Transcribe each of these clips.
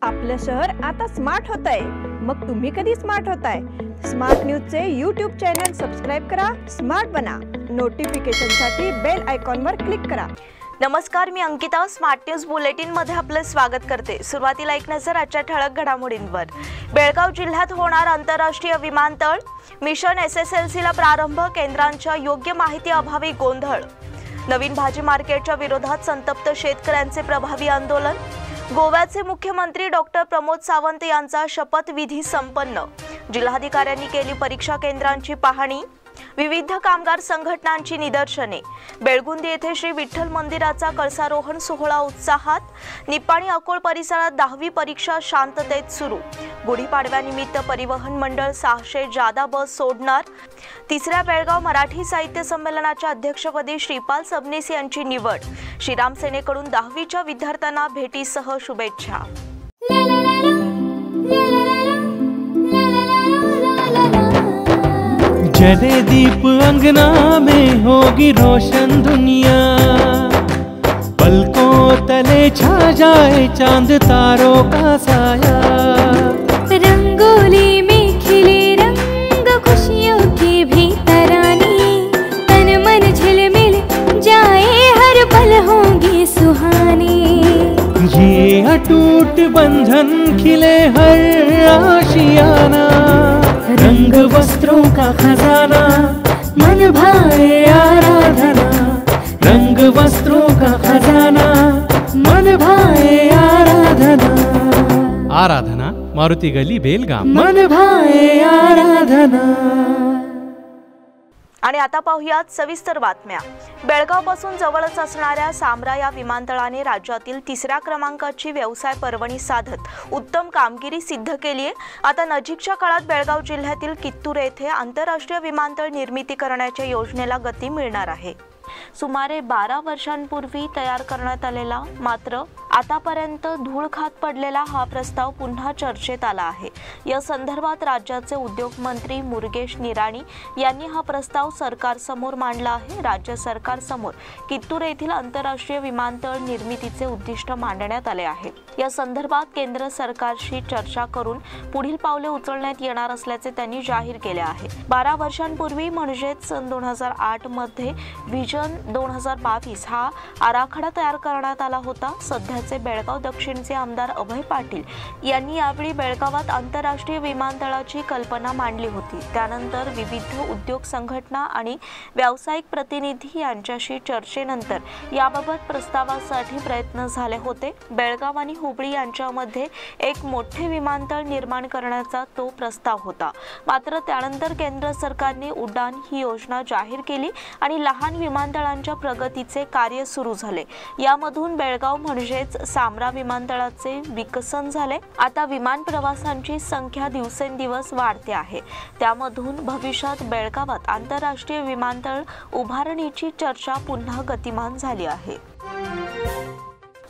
आपलं शहर आता स्मार्ट होत आहे। मग तुम्ही कधी स्मार्ट होताय? स्मार्ट न्यूजचे यूट्यूब चॅनल सबस्क्राइब करा, स्मार्ट बना। नोटिफिकेशनसाठी बेल आयकॉनवर क्लिक करा। नमस्कार, मी अंकिता। स्मार्ट न्यूज बुलेटिन मध्ये आपले स्वागत करते। सुरुवातीला एक नजर आजच्या ठळक घडामोडींवर। बेळगाव जिल्ह्यात होणार आंतरराष्ट्रीय विमानतळ, मिशन SSLC ला प्रारंभ, केंद्रांच्या योग्य माहिती अभावी गोंधळ। नवीन भाजी मार्केटच्या विरोधात संतप्त शेतकऱ्यांचे प्रभावी आंदोलन। गोव्याचे मुख्यमंत्री डॉक्टर प्रमोद सावंत यांचा शपथविधी संपन्न। जिल्हाधिकाऱ्यांनी केली परीक्षा केंद्रांची पाहणी। विविध कामगार संघटनांची निदर्शने। बेळगुंदी येथे श्री विठ्ठल मंदिराचा कळसारोहण सोहळा उत्साहात। निपाणी अकोळ परिसरात 10वी परीक्षा शांततेत सुरू। गुढीपाडव्यानिमित्त परिवहन मंडळ 600 जादा बस सोडणार। तिसऱ्या बेळगाव मराठी साहित्य संमेलनाच्या अध्यक्षपदी श्रीपाल सबनीस यांची निवड। श्रीराम सेनेकडून 10वीच्या विद्यार्थ्यांना भेटीसह शुभेच्छा। जले दीप अंगना में होगी रोशन दुनिया, पलकों तले छा जाए चांद तारों का साया। रंगोली में खिले रंग खुशियों के भी तराने, तन मन झिलमिल जाए हर पल होंगे सुहाने। ये अटूट बंधन खिले हर आशियाना, रंग वस्त्रों का खजाना मन भाए आराधना। रंग वस्त्रों का खजाना मन भाए आराधना। आराधना मारुती गली बेलगाम, मन भाए आराधना। आणि आता पाहूयात सविस्तर बातम्या। बेळगाव पासून जवळच असणाऱ्या सामरा या विमानतळाने राज्यातील 3ऱ्या क्रमांकाची व्यवसाय परवानगी साधत उत्तम कामगिरी सिद्ध केली आहे। आता नजीकच्या काळात बेळगाव जिल्ह्यातील कित्तूर येथे आंतरराष्ट्रीय विमानतळ निर्मिती करण्याच्या योजनेला गती मिळणार आहे। सुमारे 12 वर्षांपूर्वी तयार करण्यात आलेला मात्र आतापर्यंत धूळ खात पडलेला हा प्रस्ताव पुन्हा चर्चेत आला आहे। या संदर्भात राज्याचे उद्योग मंत्री मुरगेश निराणी यांनी हा प्रस्ताव सरकारसमोर मांडला आहे। राज्य सरकारसमोर कित्तूर येथील आंतरराष्ट्रीय विमानतळ निर्मितीचे उद्दिष्ट मांडण्यात आले आहे। या संदर्भात केंद्र सरकारशी चर्चा करून पुढील पावले उचलण्यात येणार असल्याचे त्यांनी जाहीर केले आहे। 12 वर्षांपूर्वी म्हणजेच सन 2008 मध्ये विजन 2022 हा आराखडा तयार करण्यात आला होता। सध्याचे बेळगाव दक्षिणचे आमदार अभय पाटील यांनी यावेळी बेळगावात आंतरराष्ट्रीय विमानतळाची कल्पना मांडली होती। त्यानंतर विविध उद्योग संघटना आणि व्यावसायिक प्रतिनिधी यांच्याशी चर्चेनंतर याबाबत प्रस्तावासाठी प्रयत्न झाले होते। बेळगाव आणि हुबळी यांच्यामध्ये एक मोठे विमानतळ निर्माण करण्याचा तो प्रस्ताव होता। मात्र त्यानंतर केंद्र सरकारने उडान ही योजना जाहीर केली आणि लहान विमानतळांच्या प्रगतीचे कार्य सुरू झाले। यामधून बेळगाव म्हणजेच सामरा विमानतळाचे विकसन झाले। आता विमान प्रवासांची संख्या दिवसेंदिवस वाढते आहे। त्यामधून भविष्यात बेळगावात आंतरराष्ट्रीय विमानतळ उभारणीची चर्चा पुन्हा गतिमान झाली आहे।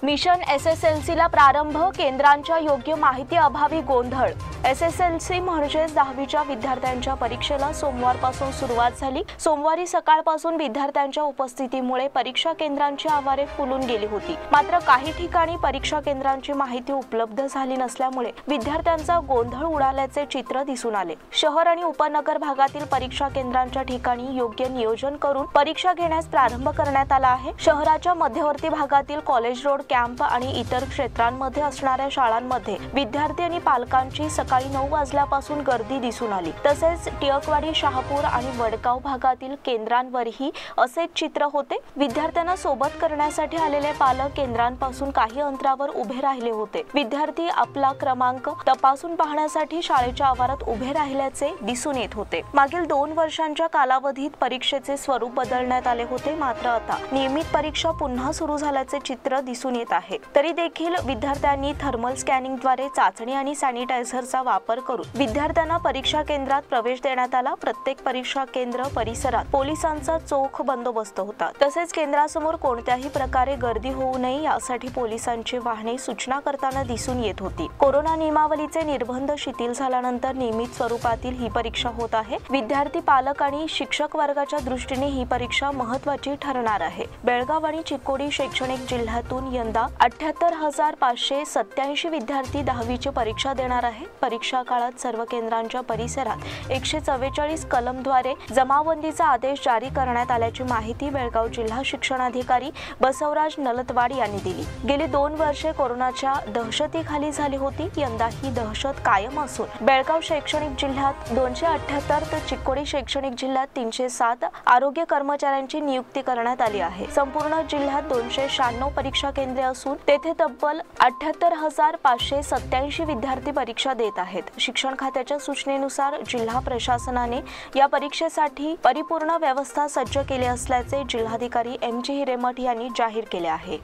मिशन SSLC ला प्रारंभ, केंद्रांच्या योग्य माहिती अभावी गोंधळ। SSLC म्हणजेच 10वीच्या विद्यार्थ्यांच्या परीक्षेला सोमवारपासून सुरुवात झाली। सोमवारी सकाळपासून विद्यार्थ्यांच्या उपस्थितीमुळे परीक्षा केंद्रांची आवारे फुलून गेली होती। मात्र काही ठिकाणी परीक्षा केंद्रांची माहिती उपलब्ध झाली नसल्यामुळे विद्यार्थ्यांचा गोंधळ उडाल्याचे चित्र दिसून आले। शहर आणि उपनगर भागातील परीक्षा केंद्रांच्या ठिकाणी योग्य नियोजन करून परीक्षा घेण्यास प्रारंभ करण्यात आला आहे। शहराच्या मध्यवर्ती भागातील कॉलेज रोड, कॅम्प आणि इतर क्षेत्रांमध्ये असणाऱ्या शाळांमध्ये विद्यार्थी आणि पालकांची सकाळी 9 वाजल्यापासून गर्दी दिसून आली। तसेच टिळकवाडी, शहापूर आणि वडगाव भागातील केंद्रांवरही असेच चित्र होते। विद्यार्थ्यांना सोबत करण्यासाठी आलेले पालक केंद्रांपासून काही अंतरावर उभे राहिले होते। विद्यार्थी आपला क्रमांक तपासून पाहण्यासाठी शाळेच्या आवारात उभे राहिल्याचे दिसून येत होते। मागील 2 वर्षांच्या कालावधीत परीक्षेचे स्वरूप बदलण्यात आले होते। मात्र आता नियमित परीक्षा पुन्हा सुरू झाल्याचे चित्र दिसून येत आहे। तरी देखील विद्यार्थ्यांनी थर्मल स्कॅनिंगद्वारे चाचणी आणि सॅनिटायझरचा वापर करून विद्यार्थ्यांना परीक्षा केंद्रात प्रवेश देण्यात आला। प्रत्येक परीक्षा केंद्र परिसरात पोलिसांचा चोख बंदोबस्त होता। तसेच केंद्रासमोर कोणत्याही प्रकारे गर्दी होऊ नये यासाठी पोलिसांची वाहने सूचना करताना दिसून येत होती। कोरोना नियमावलीचे निर्बंध शिथिल झाल्यानंतर नियमित स्वरूपातील ही परीक्षा होत आहे। विद्यार्थी, पालक आणि शिक्षक वर्गाच्या दृष्टीने ही परीक्षा महत्त्वाची ठरणार आहे। बेळगाव आणि चिक्कोडी शैक्षणिक जिल्ह्यातून यंदा 78,587 विद्यार्थी 10वीची परीक्षा देणार आहेत. परीक्षा काळात सर्व केंद्रांच्या परिसरात 144 कलमद्वारे जमावबंदीचा आदेश जारी करण्यात आल्याची माहिती बेळगाव जिल्हा शिक्षणाधिकारी बसवराज नलतवाड यांनी दिली. गेली 2 वर्षे कोरोनाच्या दहशतीखाली झाली होती. यंदा ही दहशत कायम असून बेळगाव शैक्षणिक जिल्ह्यात 278 तर चिक्कोडी शैक्षणिक जिल्ह्यात 307 आरोग्य कर्मचाऱ्यांची नियुक्ती करण्यात आली आहे. संपूर्ण जिल्ह्यात 296 परीक्षा केंद्रे असून तेथे तब्बल 78,587 विद्यार्थी परीक्षा देत आहेत. शिक्षण खात्याच्या सूचनेनुसार जिल्हा प्रशासनाने या परीक्षेसाठी परिपूर्ण व्यवस्था सज्ज केली असल्याचे जिल्हाधिकारी MG हिरेमठ यांनी जाहीर केले आहे.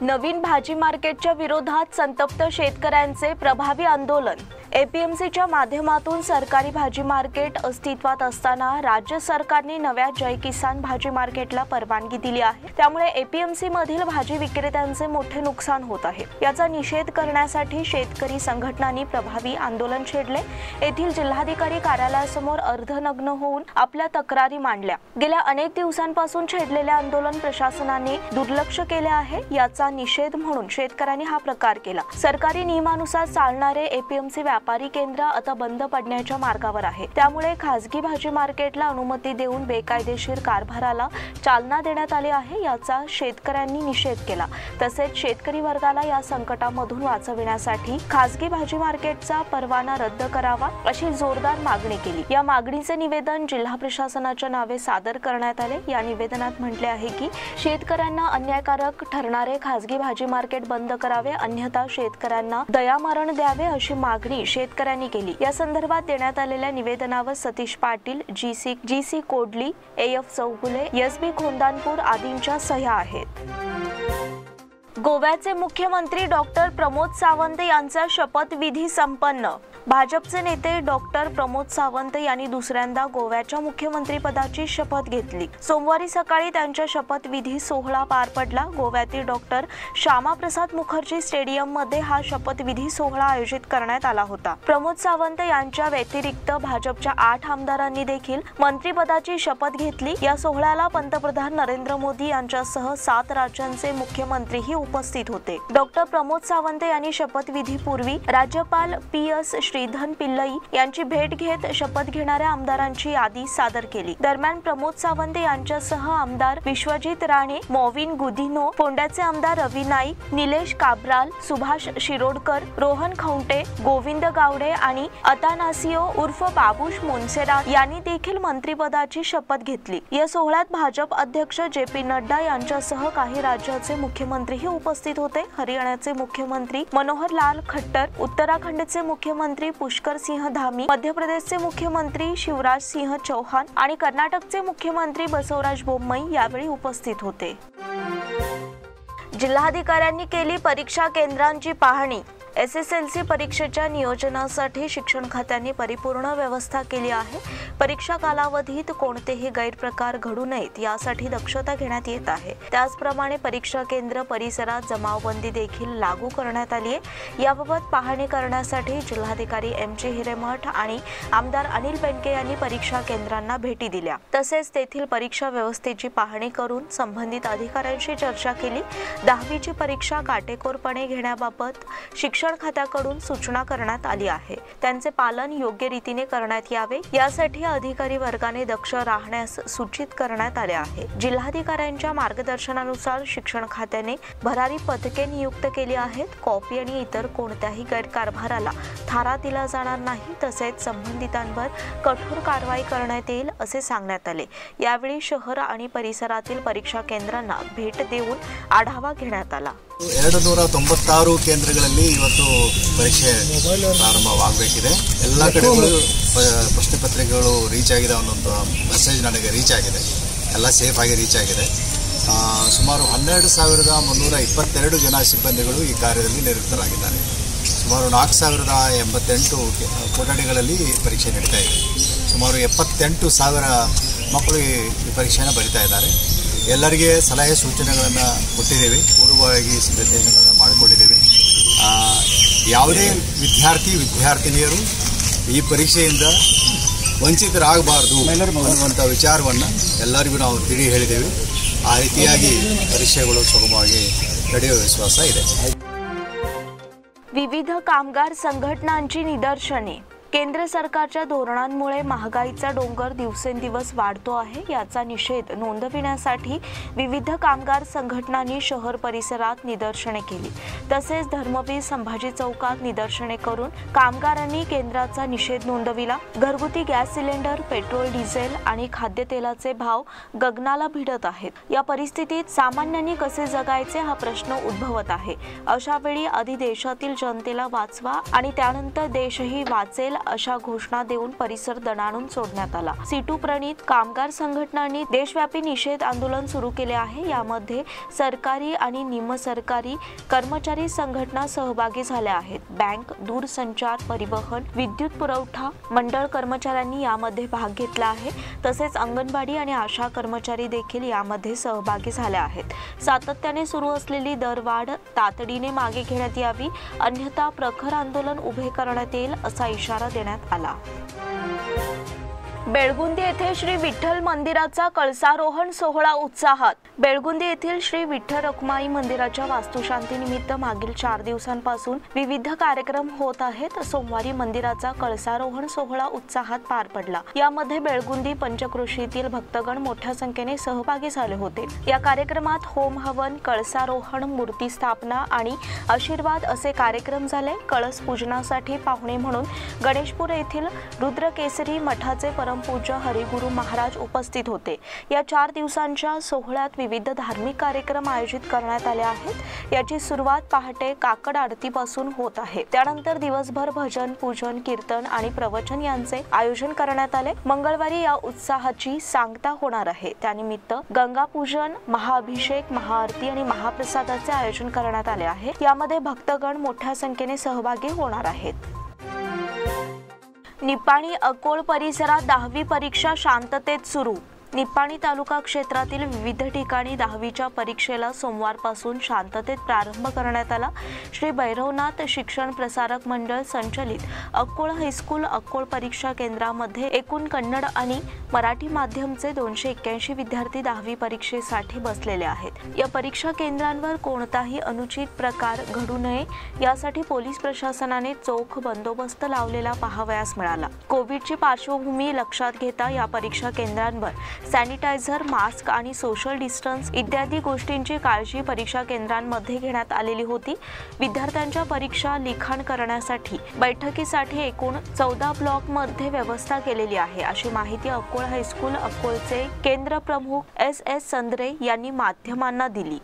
नवीन भाजी मार्केटच्या विरोधात संतप्त शेतकऱ्यांचे प्रभावी आंदोलन. APMCच्या माध्यमातून सरकारी भाजी मार्केट अस्तित्वात असताना राज्य सरकारने नव्या जय किसान भाजी मार्केटला परवानगी दिली आहे. त्यामुळे APMC मधील भाजी विक्रेत्यांचे मोठे नुकसान होत आहे. याचा निषेध करण्यासाठी शेतकरी संघटनांनी प्रभावी आंदोलन छेडले. येथील जिल्हाधिकारी कार्यालयासमोर अर्धनग्न होऊन आपल्या तक्रारी मांडल्या. गेल्या अनेक दिवसांपासून छेडलेले आंदोलन प्रशासनाने दुर्लक्ष केले आहे. याचा निषेध म्हणून शेतकऱ्यांनी हा प्रकार केला. सरकारी नियमानुसार चालणारे APMC व्यापारी केंद्र आता बंद पडण्याच्या मार्गावर आहे. त्यामुळे खासगी भाजी मार्केटला अनुमती देऊन बेकायदेशीर कारभाराला चालना देण्यात आली आहे. याचा शेतकऱ्यांनी निषेध केला. तसेच शेतकरी वर्गाला या संकटामधून वाचविण्यासाठी खासगी भाजी मार्केटचा परवाना रद्द करावा अशी जोरदार मागणी केली. या मागणीचे निवेदन जिल्हा प्रशासनाच्या नावे सादर करण्यात आले. या निवेदनात म्हटले आहे की शेतकऱ्यांना अन्यायकारक ठरणारे खासगी भाजी मार्केट बंद करावे, अन्यथा शेतकऱ्यांना दयामरण द्यावे अशी मागणी शेतकऱ्यांनी केली. या संदर्भात देण्यात आलेल्या निवेदनावर Satish Patil, GC Kodli, AF Chougule, SB Khondanpur आदींच्या सह्या आहेत. गोव्याचे मुख्यमंत्री डॉक्टर प्रमोद सावंत यांचा शपथविधी संपन्न. भाजपचे नेते डॉक्टर प्रमोद सावंत यांनी दुसऱ्यांदा गोव्याच्या मुख्यमंत्रीपदाची शपथ घेतली. सोमवारी सकाळी त्यांच्या शपथविधी सोहळा पार पडला. गोव्यातील डॉक्टर श्यामाप्रसाद मुखर्जी स्टेडियममध्ये हा शपथविधी सोहळा आयोजित करण्यात आला होता. प्रमोद सावंत यांच्या व्यतिरिक्त भाजपच्या 8 आमदारांनी देखील मंत्रिपदाची शपथ घेतली. या सोहळ्याला पंतप्रधान नरेंद्र मोदी यांच्यासह 7 राज्यांचे मुख्यमंत्रीही उपस्थित होते. डॉक्टर प्रमोद सावंत यांनी शपथविधीपूर्वी राज्यपाल PS श्रीधन पिल्लई यांची भेट घेत शपथ घेणाऱ्या आमदारांची यादी सादर केली. दरम्यान प्रमोद सावंत यांच्यासह आमदार विश्वजित राणे, मॉविन गुदिनो, फोंड्याचे आमदार रवी नाईक, निलेश काब्राल, सुभाष शिरोडकर, रोहन खौंटे, गोविंद गावडे आणि अतानासियो उर्फ बाबूश मोन्सेरात यांनी देखील मंत्रिपदाची शपथ घेतली. या सोहळ्यात भाजप अध्यक्ष JP नड्डा यांच्यासह काही राज्याचे मुख्यमंत्रीही उपस्थित होते. हरियाणाचे मुख्यमंत्री मनोहर लाल खट्टर, उत्तराखंडचे मुख्यमंत्री पुष्कर सिंह धामी, मध्य प्रदेशचे मुख्यमंत्री शिवराज सिंह चौहान आणि कर्नाटकचे मुख्यमंत्री बसवराज बोम्मई यावेळी उपस्थित होते. जिल्हाधिकाऱ्यांनी केली परीक्षा केंद्रांची पाहणी. SSLC परीक्षेच्या नियोजनासाठी शिक्षण खात्याने परिपूर्ण व्यवस्था केली आहे. परीक्षा कालावधीत कोणतेही गैरप्रकार घडू नयेत यासाठी दक्षता घेण्यात येत आहे. त्याचप्रमाणे परीक्षा केंद्र परिसरात जमावबंदी देखील लागू करण्यात आली आहे. याबाबत पाहणी करण्यासाठी जिल्हाधिकारी MG हिरेमठ आणि आमदार अनिल बेनके यांनी परीक्षा केंद्रांना भेटी दिल्या. तसेच तेथील परीक्षा व्यवस्थेची पाहणी करून संबंधित अधिकाऱ्यांशी चर्चा केली. 10वीची परीक्षा काटेकोरपणे घेण्याबाबत शिक्षण खात्याकडून सूचना करण्यात आली आहे. त्यांचे पालन योग्य रीतीने करण्यात यावे यासाठी अधिकारी वर्गाने दक्ष राहण्यास सूचित करण्यात आले आहे. जिल्हाधिकाऱ्यांच्या मार्गदर्शनानुसार शिक्षण खात्याने भरारी पथके नियुक्त केली आहेत. कॉपी आणि इतर कोणत्याही गैरकारभाराला थारा दिला जाणार नाही. तसेच संबंधितांवर कठोर कारवाई करण्यात येईल असे सांगण्यात आले. यावेळी शहर आणि परिसरातील परीक्षा केंद्रांना भेट देऊन आढावा घेण्यात आला. 296 ಕೇಂದ್ರಗಳಲ್ಲಿ ಇವತ್ತು ಪರೀಕ್ಷೆ ಪ್ರಾರಂಭವಾಗಬೇಕಿದೆ. ಎಲ್ಲ ಕಡೆಗಳು ಪ್ರಶ್ನೆ ಪತ್ರಿಕೆಗಳು ರೀಚ್ ಆಗಿದೆ ಅನ್ನೋ ಮೆಸೇಜ್ ನನಗೆ ರೀಚ್ ಆಗಿದೆ. ಎಲ್ಲ ಸೇಫ್ ಆಗಿ ರೀಚ್ ಆಗಿದೆ. ಸುಮಾರು 12,322 ಜನ ಸಿಬ್ಬಂದಿಗಳು ಈ ಕಾರ್ಯದಲ್ಲಿ ನಿರತರಾಗಿದ್ದಾರೆ. ಸುಮಾರು 4,088 ಕೊಠಡಿಗಳಲ್ಲಿ ಪರೀಕ್ಷೆ ನಡೀತಾ ಇದೆ. ಸುಮಾರು 78,000 ಮಕ್ಕಳು ಈ ಪರೀಕ್ಷೆಯನ್ನು ಬರೀತಾ ಇದ್ದಾರೆ. ಎಲ್ಲರಿಗೆ ಸಲಹೆ ಸೂಚನೆಗಳನ್ನು ಕೊಟ್ಟಿದ್ದೇವೆ. ಪೂರ್ವವಾಗಿ ಸಿದ್ಧತೆಗಳನ್ನು ಮಾಡಿಕೊಂಡಿದ್ದೇವೆ. ಯಾವುದೇ ವಿದ್ಯಾರ್ಥಿನಿಯರು ಈ ಪರೀಕ್ಷೆಯಿಂದ ವಂಚಿತರಾಗಬಾರ್ದು ಅನ್ನುವಂಥ ವಿಚಾರವನ್ನು ಎಲ್ಲರಿಗೂ ನಾವು ತಿಳಿ ಹೇಳಿದ್ದೇವೆ. ಆ ರೀತಿಯಾಗಿ ಪರೀಕ್ಷೆಗಳು ಸುಗಮವಾಗಿ ನಡೆಯುವ ವಿಶ್ವಾಸ ಇದೆ. विविध कामगार संघटनांची निदर्शने. केंद्र सरकारच्या धोरणांमुळे महागाईचा डोंगर दिवसेंदिवस वाढतो आहे. याचा निषेध नोंदविण्यासाठी विविध कामगार संघटनांनी शहर परिसरात निदर्शने केली. तसेच धर्मवीर संभाजी चौकात निदर्शने करून कामगारांनी केंद्राचा निषेध नोंदविला. घरगुती गॅस सिलेंडर, पेट्रोल, डिझेल आणि खाद्यतेलाचे भाव गगनाला भिडत आहेत. या परिस्थितीत सामान्यांनी कसे जगायचे हा प्रश्न उद्भवत आहे. अशा वेळी आधी देशातील जनतेला वाचवा आणि त्यानंतर देशही वाचेल अशा घोषणा देऊन परिसर दणाणून सोडण्यात आला. सीटू प्रणीत कामगार संघटनांनी देशव्यापी निषेध आंदोलन सुरू केले आहे. यामध्ये सरकारी आणि निमसरकारी कर्मचारी संघटना सहभागी झाल्या आहेत. बँक, दूरसंचार, परिवहन, विद्युत पुरवठा मंडळ कर्मचाऱ्यांनी यामध्ये भाग घेतला आहे. तसेच अंगणवाडी आणि आशा कर्मचारी देखील यामध्ये सहभागी झाले आहेत. सातत्याने सुरू असलेली दरवाढ तातडीने मागे घेण्यात यावी, अन्यथा प्रखर आंदोलन उभे करण्यात येईल असा इशारा देण्यात आला. बेळगुंदी येथे श्री विठ्ठल मंदिराचा कळसारोहण सोहळा उत्साहात. बेळगुंदी येथील श्री विठ्ठल रखुमाई मंदिराच्या वास्तुशांतीनिमित्त मागील 4 दिवसांपासून विविध कार्यक्रम होत आहेत. सोमवारी मंदिराचा कळसारोहण सोहळा उत्साहात पार पडला. यामध्ये बेळगुंदी पंचक्रोशीतील भक्तगण मोठ्या संख्येने सहभागी झाले होते. या कार्यक्रमात होम हवन, कळसारोहण, मूर्ती स्थापना आणि आशीर्वाद असे कार्यक्रम झाले. कळस पूजनासाठी पाहुणे म्हणून गणेशपूर येथील रुद्रकेसरी मठाचे पूज्य हरिगुरु महाराज उपस्थित होते. या 4 दिवसांच्या सोहळ्यात विविध धार्मिक कार्यक्रम आयोजित करण्यात आले आहेत. याची सुरुवात पहाटे काकड आरतीपासून होत आहे. त्यानंतर दिवसभर भजन, पूजन, कीर्तन आणि प्रवचन यांचे आयोजन करण्यात आले. मंगळवारी या उत्साहाची सांगता होणार आहे. त्यानिमित्त गंगा पूजन, महाअभिषेक, महाआरती आणि महाप्रसादाचे आयोजन करण्यात आले आहे. यामध्ये भक्तगण मोठ्या संख्येने सहभागी होणार आहेत. निपाणी अकोळ परिसरात 10वी परीक्षा शांततेत सुरू. निपाणी तालुका क्षेत्रातील विविध ठिकाणी 10वीच्या परीक्षेला सोमवारपासून शांततेत प्रारंभ करण्यात आला. श्री भैरवनाथ शिक्षण प्रसारक मंडळ संचलित अक्कोळ हायस्कूल अक्कोळ परीक्षा केंद्रामध्ये एकूण कन्नड आणि मराठी माध्यमचे 281 विद्यार्थी 10वी परीक्षेसाठी बसलेले आहेत. या परीक्षा केंद्रांवर कोणताही अनुचित प्रकार घडू नये यासाठी पोलीस प्रशासनाने चोख बंदोबस्त लावलेला पाहावयास मिळाला. कोविडची पार्श्वभूमी लक्षात घेता या परीक्षा केंद्रांवर सॅनिटायझर, मास्क आणि सोशल डिस्टन्स इत्यादी गोष्टींची काळजी परीक्षा केंद्रांमध्ये घेण्यात आलेली होती. विद्यार्थ्यांच्या परीक्षा लिखाण करण्यासाठी बैठकीसाठी एकूण 14 ब्लॉकमध्ये व्यवस्था केलेली आहे अशी माहिती अक्कोळ हायस्कूल अक्कोळचे केंद्र प्रमुख एस संद्रे यांनी माध्यमांना दिली.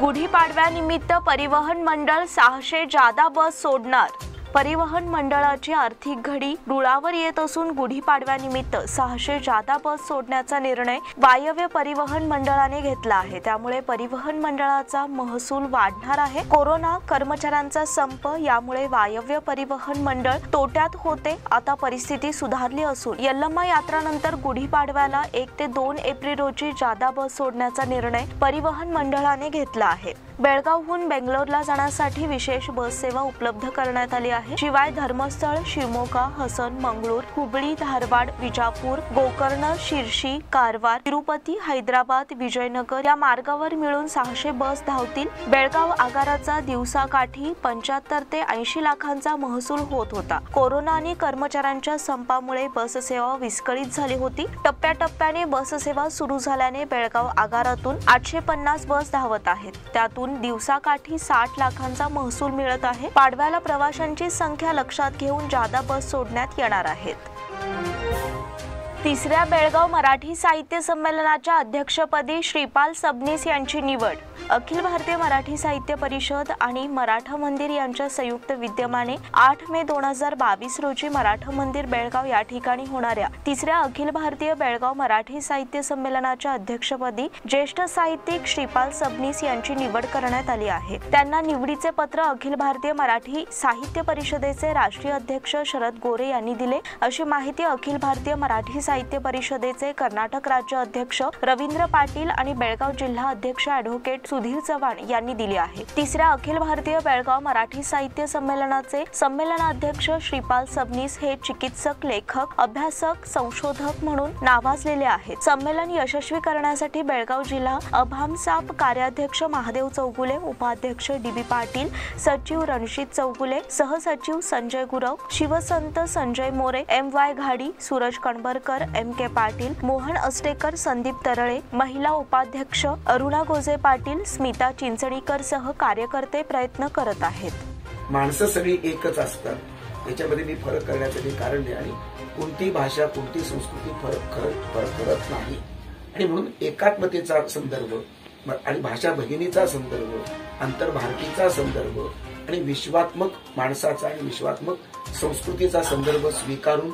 गुढीपाडव्यानिमित्त परिवहन मंडळ 600 जादा बस सोडणार. परिवहन मंडळाची आर्थिक घडी रुळावर येत असून गुढीपाडव्यानिमित्त 600 जादा बस सोडण्याचा निर्णय वायव्य परिवहन मंडळाने घेतला आहे. त्यामुळे परिवहन मंडळाचा महसूल वाढणार आहे. कोरोना, कर्मचाऱ्यांचा संप यामुळे वायव्य परिवहन मंडळ तोट्यात होते. आता परिस्थिती सुधारली असून यल्लम्मा यात्रानंतर गुढीपाडव्याला 1 ते 2 एप्रिल रोजी जादा बस सोडण्याचा निर्णय परिवहन मंडळाने घेतला आहे. बेळगावहून बेंगलोरला जाण्यासाठी विशेष बस सेवा उपलब्ध करण्यात आली आहे. शिवाय धर्मस्थळ, शिवमोगा, हसन, मंगळूर, हुबळी, धारवाड, विजापूर, गोकर्ण, शिर्शी, कारवार, तिरुपती, हैदराबाद, विजयनगर या मार्गावर मिळून 600 बस धावतील. बेळगाव आगाराचा दिवसाकाठी 75 ते 80 लाखांचा महसूल होत होता. कोरोना आणि कर्मचाऱ्यांच्या संपामुळे बस सेवा विस्कळीत झाली होती. टप्प्याटप्प्याने बस सेवा सुरू झाल्याने बेळगाव आगारातून 850 बस धावत आहेत. त्यातून दिवसाकाठी 60 लाखांचा महसूल मिळत आहे. पाडव्याला प्रवाशांची संख्या लक्षात घेऊन जादा बस सोडण्यात येणार आहेत. 3ऱ्या बेळगाव मराठी साहित्य संमेलनाच्या अध्यक्षपदी श्रीपाल सबनीस यांची निवड. अखिल भारतीय मराठी साहित्य परिषद आणि मराठा मंदिर यांच्या संयुक्त विद्यमाने 8 मे 2022 रोजी मराठा मंदिर बेळगाव या ठिकाणी होणाऱ्या 3ऱ्या अखिल भारतीय बेळगाव मराठी साहित्य संमेलनाच्या अध्यक्षपदी ज्येष्ठ साहित्यिक श्रीपाल सबनीस यांची निवड करण्यात आली आहे. त्यांना निवडीचे पत्र अखिल भारतीय मराठी साहित्य परिषदेचे राष्ट्रीय अध्यक्ष शरद गोरे यांनी दिले अशी माहिती अखिल भारतीय मराठी साहित्य परिषदेचे कर्नाटक राज्य अध्यक्ष रवींद्र पाटील आणि बेळगाव जिल्हा अध्यक्ष ॲडव्होकेट सुधीर चव्हाण यांनी दिली आहे। तिसऱ्या अखिल भारतीय बेळगाव मराठी साहित्य संमेलनाचे संमेलनाध्यक्ष श्रीपाल सबनीस हे चिकित्सक, लेखक, अभ्यासक, संशोधक म्हणून नावाजलेले आहेत। संमेलन यशस्वी करण्यासाठी बेळगाव जिल्हा अभामसाप कार्याध्यक्ष महादेव चौगुले, उपाध्यक्ष डी.बी. पाटील, सचिव रणजित चौगुले, सहसचिव संजय गुरव, शिवसंत संजय मोरे, M.Y. घाडी, सूरज कणबरकर, M.K. पाटील, मोहन अस्टेकर, संदीप तरळे, महिला उपाध्यक्ष अरुणा गोजे पाटील, स्मिता चिंचणीकर सह कार्यकर्ते प्रयत्न करत आहेत। माणसं सगळी एकच असतात, त्याच्यामध्ये मी फरक करण्याचं कारण नाही आणि कोणती भाषा, कोणती संस्कृती फरक करत नाही आणि म्हणून एकात्मतेचा संदर्भ आणि भाषा भगिनीचा संदर्भ, आंतरभारतीचा संदर्भ आणि विश्वात्मक माणसाचा आणि विश्वात्मक संस्कृतीचा संदर्भ स्वीकारून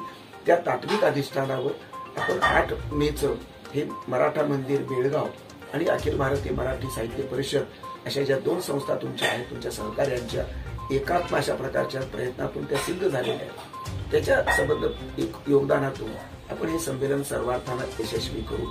त्या तात्विक अधिष्ठानावर आपण 8 मेचं हे मराठा मंदिर बेळगाव आणि अखिल भारतीय मराठी साहित्य परिषद अशा ज्या 2 संस्था तुमच्या आहेत, तुमच्या सहकार्यांच्या एकात्म अशा प्रकारच्या प्रयत्नातून त्या सिद्ध झालेल्या आहेत, त्याच्या संबंध एक योगदानातून आपण हे संमेलन सर्वार्थाने यशस्वी करू।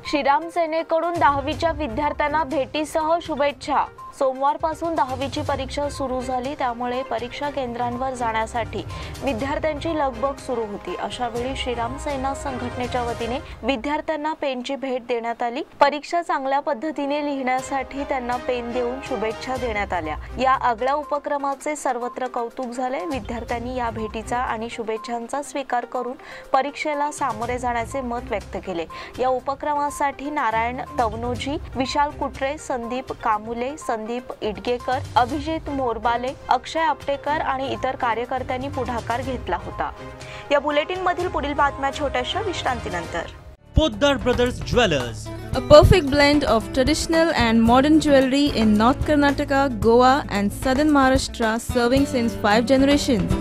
श्रीराम सेनेकडून 10वीच्या विद्यार्थ्यांना भेटीसह शुभेच्छा। सोमवारपासून 10वीची परीक्षा सुरू झाली, त्यामुळे परीक्षा केंद्रांवर जाण्यासाठी विद्यार्थ्यांची लगबग सुरू होती। अशा वेळी श्रीराम सेना संघटनेच्या वतीने विद्यार्थ्यांना पेनची भेट देण्यात आली। परीक्षा चांगल्या पद्धतीने लिहिण्यासाठी त्यांना पेन देऊन शुभेच्छा देण्यात आल्या। या आगळ्या उपक्रमाचे सर्वत्र कौतुक झाले। विद्यार्थ्यांनी या भेटीचा आणि शुभेच्छांचा स्वीकार करून परीक्षेला सामोरे जाण्याचे मत व्यक्त केले। या उपक्रमासाठी नारायण तवनोजी, विशाल कुट्रे, संदीप कामुले, संदीप इडगेकर, अभिजित मोरबाले, अक्षय आपटेकर आणि इतर कार्यकर्त्यांनी पुढाकार घेतला होता। या बुलेटिन मधील पुढील बातम्या छोट्याशा विश्रांतीनंतर। Poddar brothers jewellers, A perfect blend of traditional and modern jewelry in North Karnataka, Goa and Southern Maharashtra, serving since 5 generations.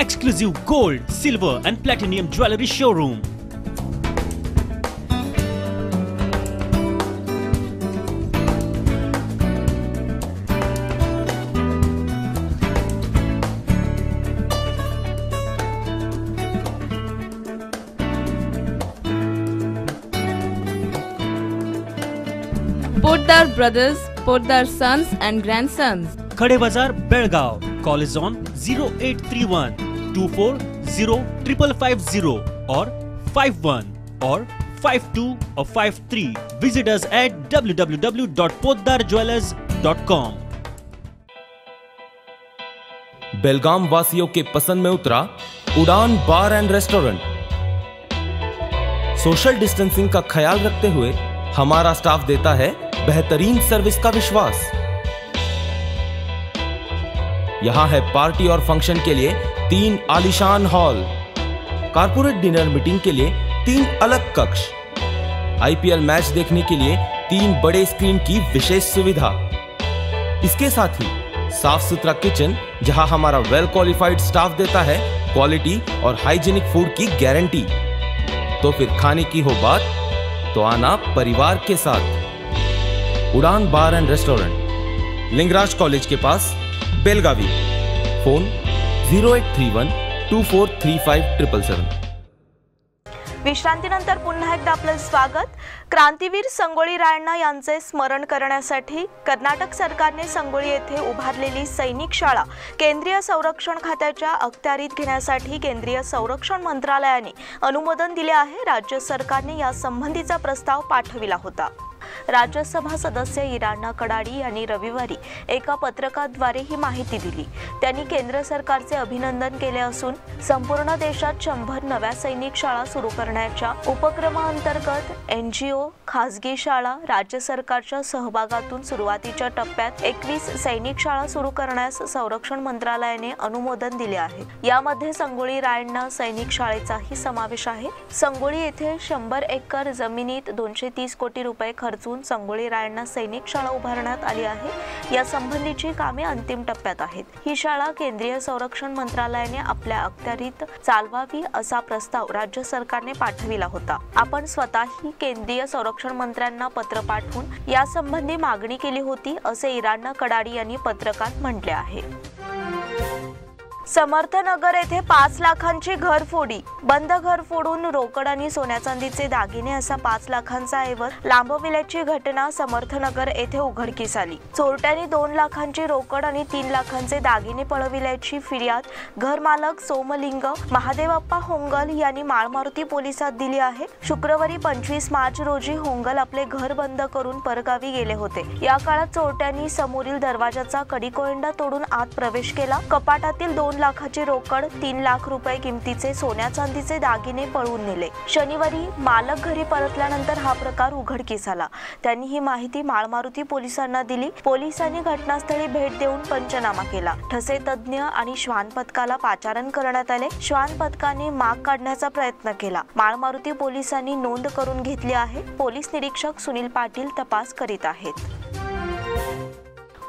exclusive gold, silver and platinum jewelry showroom. Poddar Brothers, Poddar Sons and Grandsons. Khade Bazar, Belgaum. Call is on 0831 240 5550 or 51 or 52 or 53. Visit us at www.poddarjewelers.com. बेलगाम वासियों के पसंद में उतरा उड़ान बार end restaurant. Social distancing का ख्याल रखते हुए हमारा स्टाफ देता है बेहतरीन सर्विस का विश्वास। यहां है पार्टी और फंक्शन के लिए 3 आलीशान हॉल, कारपोरेट डिनर मीटिंग के लिए 3 अलग कक्ष, IPL मैच देखने के लिए 3 बड़े स्क्रीन की विशेष सुविधा। इसके साथ ही साफ सुथरा किचन, जहां हमारा वेल क्वालिफाइड स्टाफ देता है क्वालिटी और हाइजीनिक फूड की गारंटी। तो फिर खाने की हो बात तो आना परिवार के साथ। उड़ान बार एंड रेस्टोरेंट, लिंगराज कॉलेज के पास, बेलगावी। फोन 0831 243577। विश्रांतीनंतर पुन्हा एकदा आपलं स्वागत। क्रांतीवीर संगोळी रायण्णा यांचे स्मरण करण्यासाठी कर्नाटक सरकारने संगोळी येथे उभारलेली सैनिक शाळा केंद्रीय संरक्षण खात्याच्या अखत्यारीत घेण्यासाठी केंद्रीय संरक्षण मंत्रालयाने अनुमोदन दिले आहे। राज्य सरकारने या संबंधीचा प्रस्ताव पाठविला होता। राज्यसभा सदस्य इराणा कडाडी यांनी रविवारी एका पत्रकाद्वारे ही माहिती दिली। त्यांनी केंद्र सरकारचे अभिनंदन केले असून संपूर्ण देशात 100 नव्या सैनिक शाळा सुरू करण्याच्या उपक्रमाअंतर्गत NGO, खासगी शाळा, राज्य सरकारच्या सहभागातून सुरुवातीच्या टप्प्यात 21 सैनिक शाळा सुरू करण्यास संरक्षण मंत्रालयाने अनुमोदन दिले आहे। यामध्ये संगोळी रायण्णा सैनिक शाळेचाही समावेश आहे। संगोळी येथे 100 एकर जमिनीत 230 कोटी रुपये खर्च खचून संगोळी रायांना सैनिक शाळा उभारण्यात आली आहे। या संबंधीची कामे अंतिम टप्प्यात आहेत। ही शाळा केंद्रीय संरक्षण मंत्रालयाने आपल्या अखत्यारीत चालवावी असा प्रस्ताव राज्य सरकारने पाठविला होता। आपण स्वतःही केंद्रीय संरक्षण मंत्र्यांना पत्र पाठवून यासंबंधी मागणी केली होती असे इराणा कडाडी यांनी पत्रकात म्हटले आहे। समर्थनगर येथे 5 लाखांची घरफोडी। बंद घर फोडून रोकड आणि सोन्या चांदीचे दागिने असा 5 लाखांचा ऐवज लांबविल्याची घटना समर्थनगर येथे उघडकीस आली। चोरट्यांनी 2 लाखांची रोकड आणि 3 लाखांचे दागिने पळविल्याची फिर्याद घरमालक सोमलिंग महादेवप्पा होंगल यांनी माळमारुती पोलिसात दिली आहे। शुक्रवारी 25 मार्च रोजी होंगल आपले घर बंद करून परगावी गेले होते। या काळात चोरट्यांनी समोरील दरवाजाचा कडीकोंडा तोडून आत प्रवेश केला। कपाटातील 2 लाखाची रोकड, 3 लाख रुपये किमतीचे सोन्या चांदीचे दागिने पळवून नेले। शनिवारी मालक घरी परतल्यानंतर हा प्रकार उघडकीस आला। त्यांनी ही माहिती माळमारुती पोलिसांना दिली। पोलिसांनी घटनास्थळी भेट देऊन पंचनामा केला। ठसे तज्ञ आणि श्वान पथकाला पाचारण करण्यात आले। श्वान पथकाने माग काढण्याचा प्रयत्न केला। माळमारुती पोलिसांनी नोंद करून घेतली आहे। पोलीस निरीक्षक सुनील पाटील तपास करीत आहेत।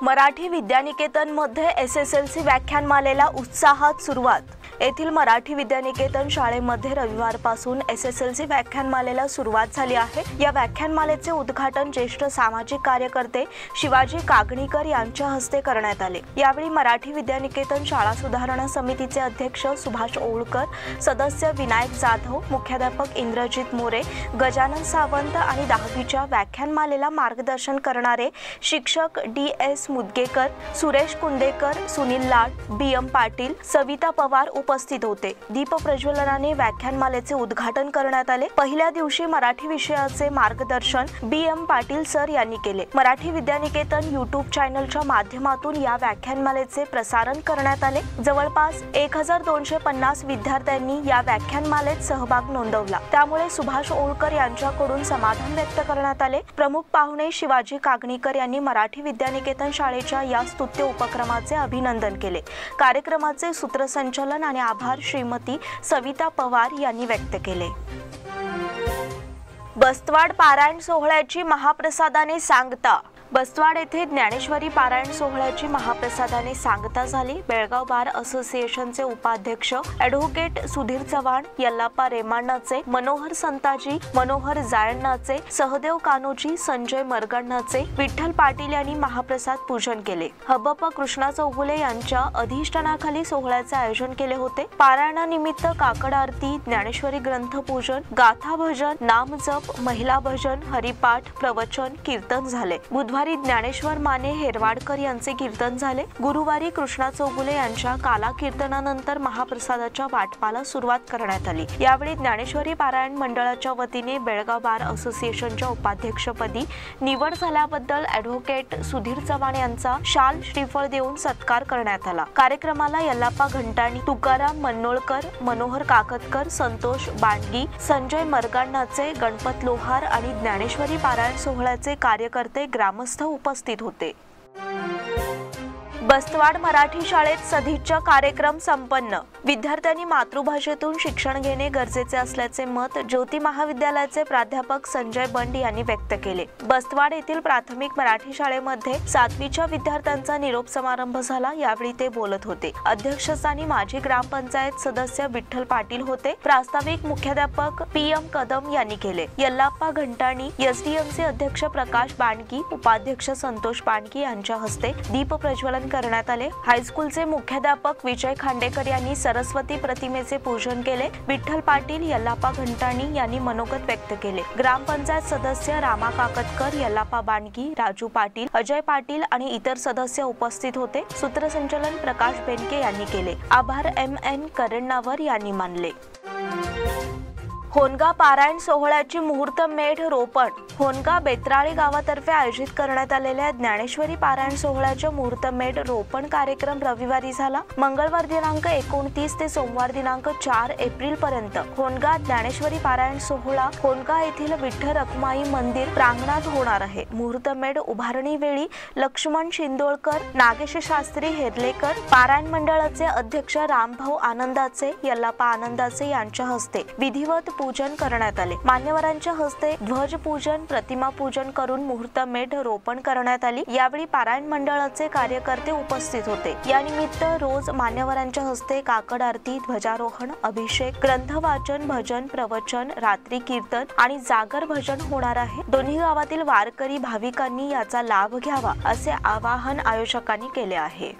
मराठी विद्यानिकेतन मध्ये SSLC व्याख्यानमालेला उत्साहात सुरुवात। येथील मराठी विद्यानिकेतन शाळेमध्ये रविवारपासून SSLC व्याख्यानमालेला सुरुवात झाली आहे। या व्याख्यानमालेचे उद्घाटन ज्येष्ठ सामाजिक कार्यकर्ते शिवाजी कागणीकर यांच्या हस्ते करण्यात आले। यावेळी मराठी विद्यानिकेतन शाळा सुधारणा समितीचे अध्यक्ष सुभाष ओळकर, सदस्य विनायक जाधव, मुख्याध्यापक इंद्रजित मोरे, गजानन सावंत आणि 10वीच्या व्याख्यानमालेला मार्गदर्शन करणारे शिक्षक DS मुदगेकर, सुरेश कुंडेकर, सुनील लाड, BM पाटील, सविता पवार उपस्थित होते। दीप प्रज्वलनाने व्याख्यानमालेचे उद्घाटन करण्यात आले। पहिल्या दिवशी मराठी विषयाचे मार्गदर्शन BM पाटील सर यांनी केले। मराठी विद्यानिकेतन YouTube चॅनलच्या माध्यमातून या व्याख्यानमालेचे प्रसारण करण्यात आले। जवळपास 1250 विद्यार्थ्यांनी या व्याख्यानमालेत सहभाग नोंदवला। त्यामुळे सुभाष ओळकर यांच्याकडून समाधान व्यक्त करण्यात आले। प्रमुख पाहुणे शिवाजी कागणीकर यांनी मराठी विद्यानिकेतन शाळेच्या या स्तुत्य उपक्रमाचे अभिनंदन केले। कार्यक्रमाचे सूत्रसंचालन आणि आभार श्रीमती सविता पवार यांनी व्यक्त केले। बस्तवाड पारायण सोहळ्याची महाप्रसादाने सांगता। बस्तवाड येथे ज्ञानेश्वरी पारायण सोहळ्याची महाप्रसादाने सांगता झाली। बेळगाव बार असोसिएशनचे उपाध्यक्ष ॲडव्होकेट सुधीर चव्हाण, यल्लाप्पा रेमाण्णाचे, मनोहर संताजी, मनोहर जायण्णाचे, सहदेव कानोजी, संजय मरगण्णाचे, विठ्ठल पाटील यांनी महाप्रसाद पूजन केले। हबप्पा कृष्णा चौगुले यांच्या अधिष्ठानाखाली सोहळ्याचे आयोजन केले होते। पारायणानिमित्त काकड आरती, ज्ञानेश्वरी ग्रंथपूजन, गाथा भजन, नामजप, महिला भजन, हरिपाठ, प्रवचन, कीर्तन झाले। बुधवारी ज्ञानेश्वर माने हेरवाडकर यांचे कीर्तन झाले। गुरुवारी कृष्णा चौगुले यांच्या काला कीर्तनानंतर महाप्रसादाच्या वाटपाला सुरुवात करण्यात आली। यावेळी ज्ञानेश्वरी पारायण मंडळाच्या वतीने बेळगाव बार असोसिएशनच्या उपाध्यक्षपदी निवड झाल्याबद्दल ॲडव्होकेट सुधीर चव्हाण यांचा शाल श्रीफळ देऊन सत्कार करण्यात आला। कार्यक्रमाला यल्लाप्पा घंटाणी, तुकाराम मन्नोळकर, मनोहर काकतकर, संतोष बांडगी, संजय मरगाण्णाचे, गणपत लोहार आणि ज्ञानेश्वरी पारायण सोहळ्याचे कार्यकर्ते ग्रामस्थ उपस्थित होते। बस्तवाड मराठी शाळेत सदिच्छा कार्यक्रम संपन्न। विद्यार्थ्यांनी मातृभाषेतून शिक्षण घेणे गरजेचे असल्याचे मत ज्योती महाविद्यालयाचे प्राध्यापक संजय बंड यांनी व्यक्त केले। बस्तवाड येथील प्राथमिक मराठी शाळेमध्ये 7वीच्या विद्यार्थ्यांचा निरोप समारंभ झाला। यावेळी ते बोलत होते। अध्यक्षस्थानी माजी ग्रामपंचायत सदस्य विठ्ठल पाटील होते। प्रास्ताविक मुख्याध्यापक PM कदम यांनी केले। यल्लाप्पा घंटाणी, SDMचे अध्यक्ष प्रकाश बांडगी, उपाध्यक्ष संतोष बांडगी यांच्या हस्ते दीप प्रज्वलन करण्यात आले। हायस्कूलचे मुख्याध्यापक विजय खांडेकर यांनी सरस्वती प्रतिमेचे पूजन केले। विठ्ठल पाटील, यल्लाप्पा घंटाणी यांनी मनोगत व्यक्त केले। ग्रामपंचायत सदस्य रामा काकतकर, यल्लाप्पा बांडगी, राजू पाटील, अजय पाटील आणि इतर सदस्य उपस्थित होते। सूत्रसंचालन प्रकाश बेनके यांनी केले। आभार MN करण्णावर यांनी मानले। होनगा पारायण सोहळ्याची मुहूर्तमेढ रोपण। होनगा बेत्राळी गावातर्फे आयोजित करण्यात आलेल्या ज्ञानेश्वरी पारायण सोहळ्याच्या मुहूर्तमेढ रोपण कार्यक्रम रविवारी झाला। मंगळवार दिनांक 29 ते सोमवार दिनांक 4 एप्रिल पर्यंत होनगा ज्ञानेश्वरी पारायण सोहळा होनगा येथील विठ्ठल रखुमाई मंदिर प्रांगणात होणार आहे। मुहूर्तमेढ उभारणी वेळी लक्ष्मण शिंदोळकर, नागेश शास्त्री हेरलेकर, पारायण मंडळाचे अध्यक्ष रामभाऊ आनंदाचे, यल्लाप्पा आनंदाचे यांच्या हस्ते विधिवत पूजन करण्यात आले। मान्यवरांच्या हस्ते ध्वज पूजन, प्रतिमा पूजन करून मुहूर्तमेढ रोपण करण्यात आली। यावेळी पारायण मंडळाचे कार्यकर्ते उपस्थित होते। या निमित्त रोज मान्यवरांच्या हस्ते काकड आरती, ध्वजारोहण, अभिषेक, ग्रंथ वाचन, भजन, प्रवचन, रात्री कीर्तन आणि जागर भजन होणार आहे। दोन्ही गावातील वारकरी भाविकांनी याचा लाभ घ्यावा असे आवाहन आयोजकांनी केले आहे।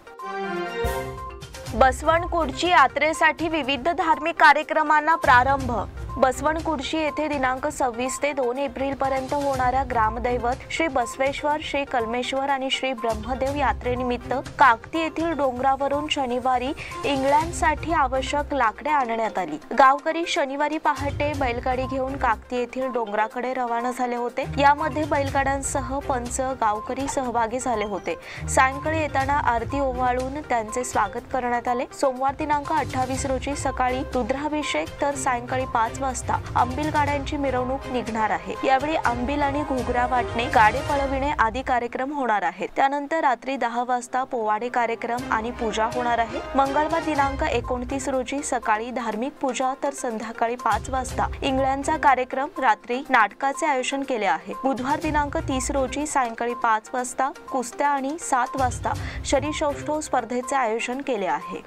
बसवणकुडची यात्रेसाठी विविध धार्मिक कार्यक्रमांना प्रारंभ। बसवणकुडशी येथे दिनांक 26 ते 2 एप्रिल पर्यंत होणाऱ्या ग्रामदैवत श्री बसवेश्वर, श्री कलमेश्वर आणि श्री ब्रह्मदेव यात्रेनिमित्त काकती येथील डोंगरावरून शनिवारी इंग्लंडसाठी आवश्यक लाकडे आणण्यात आली। गावकरी शनिवारी पहाटे बैलगाडी घेऊन काकती येथील डोंगराकडे रवाना झाले होते। यामध्ये बैलगाड्यांसह पंच, गावकरी सहभागी झाले होते। सायंकाळी येताना आरती ओवाळून त्यांचे स्वागत करण्यात आले। सोमवार दिनांक 28 रोजी सकाळी रुद्राभिषेक तर सायंकाळी 5 वाजता अंबिल गाड्यांची मिरवणूक निघणार आहे। यावेळी अंबिल आणि घुगऱ्या वाटणे, गाडे पळविणे आदी कार्यक्रम होणार आहेत। त्यानंतर रात्री 10 वाजता पोवाडे कार्यक्रम आणि पूजा होणार आहे। मंगळवार दिनांक 29 रोजी सकाळी धार्मिक पूजा तर संध्याकाळी 5 वाजता इंगळ्यांचा कार्यक्रम, रात्री नाटकाचे आयोजन केले आहे। बुधवार दिनांक 30 रोजी सायंकाळी 5 वाजता कुस्त्या आणि 7 वाजता शरीरसौष्ठव स्पर्धेचे आयोजन केले आहे।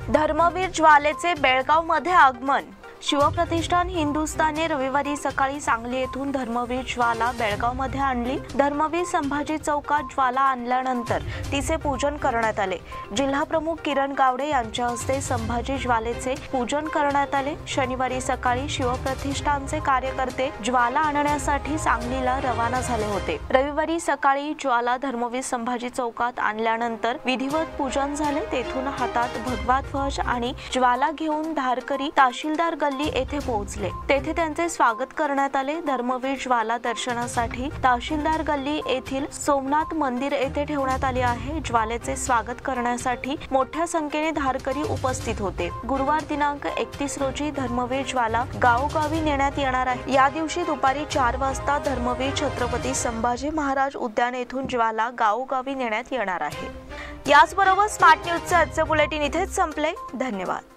धर्मवीर ज्वालेचे बेळगाव मध्ये आगमन। शिवप्रतिष्ठान हिंदुस्थानने रविवारी सकाळी सांगली येथून धर्मवीर ज्वाला बेळगाव मध्ये आणली। धर्मवीर संभाजी चौकात ज्वाला आणल्यानंतर तिचे पूजन करण्यात आले। जिल्हा प्रमुख किरण गावडे यांच्या हस्ते संभाजी ज्वालेचे पूजन करण्यात आले। शनिवारी सकाळी शिवप्रतिष्ठानचे कार्यकर्ते ज्वाला आणण्यासाठी सांगलीला रवाना झाले होते। रविवारी सकाळी ज्वाला धर्मवीर संभाजी चौकात आणल्यानंतर विधिवत पूजन झाले। तेथून हातात भगवा ध्वज आणि ज्वाला घेऊन धारकरी तहसीलदार गल्ली येथे पोहोचले। तेथे त्यांचे स्वागत करण्यात आले। धर्मवीर ज्वाला दर्शनासाठी तहसीलदार गल्ली येथील सोमनाथ मंदिर येथे ठेवण्यात आले आहे। ज्वालेचे स्वागत करण्यासाठी मोठ्या संख्येने धारकरी उपस्थित होते। गुरुवार दिनांक 31 रोजी धर्मवीर ज्वाला गावोगावी नेण्यात येणार आहे। या दिवशी दुपारी 4 वाजता धर्मवीर छत्रपती संभाजी महाराज उद्यान येथून ज्वाला गावोगावी नेण्यात येणार आहे। याचबरोबर स्मार्ट न्यूजचे आजचे बुलेटिन इथेच संपले। धन्यवाद।